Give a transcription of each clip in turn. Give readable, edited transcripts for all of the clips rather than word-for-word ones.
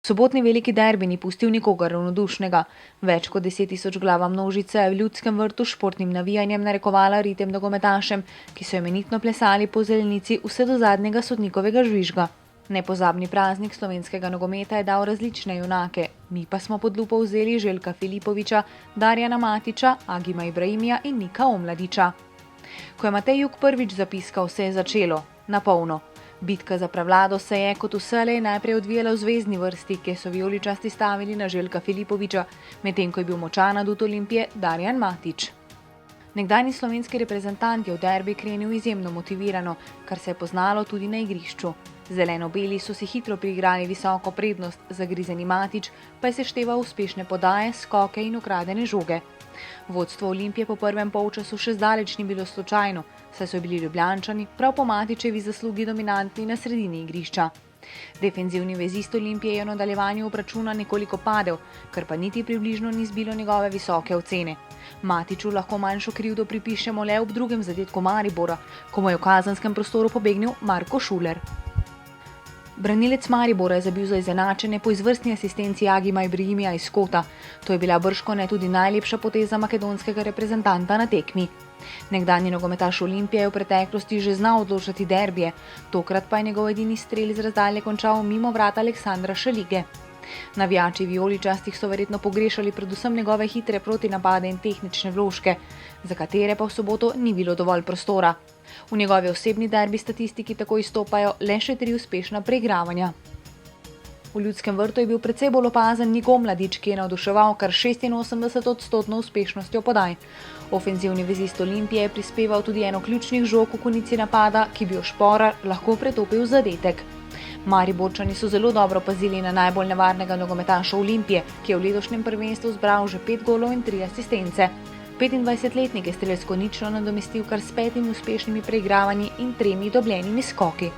Sobotni veliki derbi ni pustil nikogar ravnodušnega. Več kot 10 tisoč glava množice je v Ljudskem vrtu športnim navijanjem narekovala ritem nogometašem, ki so imenitno plesali po zelenici vse do zadnjega sodnikovega žvižga. Nepozabni praznik slovenskega nogometa je dal različne junake, mi pa smo pod lupo vzeli Željka Filipovića, Darjana Matića, Agima Ibrahimija in Nika Omladića. Ko je Matej Jug prvič zapiskal, se je začelo, na polno. Bitka za prevlado se je, kot vselej, najprej odvijala v zvezni vrsti, kjer so vijoličasti stavili na Željka Filipovića, medtem ko je bil močan adut Olimpije Darjan Matić. Nekdanji slovenski reprezentant je v derbi krenil izjemno motivirano, kar se je poznalo tudi na igrišču. Zeleno-beli so si hitro priigrali visoko prednost, zagrizeni Matić pa je sešteval uspešne podaje, skoke in ukradene žoge. Vodstvo Olimpije po prvem polčasu še zdaleč ni bilo slučajno, saj so bili Ljubljančani prav po Matićevi zaslugi dominantni na sredini igrišča. Defenzivni vezist Olimpije je v nadaljevanju obračuna nekoliko padel, kar pa niti približno ni zbilo njegove visoke ocene. Matiću lahko manjšo krivdo pripišemo le ob drugem zadetku Maribora, ko mu je v kazenskem prostoru pobegnil Marko Šuler. Branilec Maribora je zabil za izenačenje po izvrstni asistenci Agima Ibrahimija iz kota. To je bila bržkone tudi najlepša poteza makedonskega reprezentanta na tekmi. Nekdanji nogometaš Olimpije je v preteklosti že znal odločati derbije, tokrat pa je njegov edini strel iz razdalje končal mimo vrat Aleksandra Šalige. Navijači vijoličastih so verjetno pogrešali predvsem njegove hitre protinapade in tehnične vložke, za katere pa v soboto ni bilo dovolj prostora. V njegovi osebni derbi statistiki tako izstopajo le še 3 uspešna preigravanja. V Ljudskem vrtu je bil precej bolj opazen Nik Omladić, ki je navduševal kar 86% uspešnostjo podaj. Ofenzivni vezist Olimpije je prispeval tudi eno ključnih žog v konici napada, ki bi jo Šporar lahko pretopil v zadetek. Mariborčani so zelo dobro pazili na najbolj nevarnega nogometaša Olimpije, ki je v letošnjem prvenstvu zbral že 5 golov in 3 asistence. 25-letnik je strelsko nično nadomestil kar s 5 uspešnimi preigravanji in 3 dobljenimi skoki.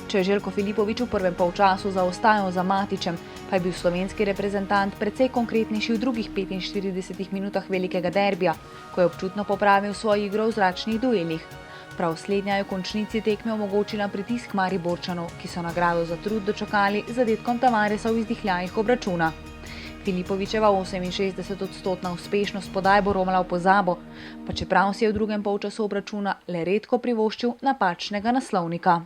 Če je Željko Filipović v prvem polčasu zaostajal za Matićem, pa je bil slovenski reprezentant precej konkretnejši v drugih 45 minutah velikega derbija, ko je občutno popravil svojo igro v zračnih duelih. Prav slednja je v končnici tekme omogočila pritisk Mariborčanov, ki so nagrado za trud dočakali z zadetkom Tavaresa v izdihljajih obračuna. Filipovićeva 68% uspešnost podaj bo romala v pozabo, pa čeprav si je v drugem polčasu obračuna le redko privoščil napačnega naslovnika.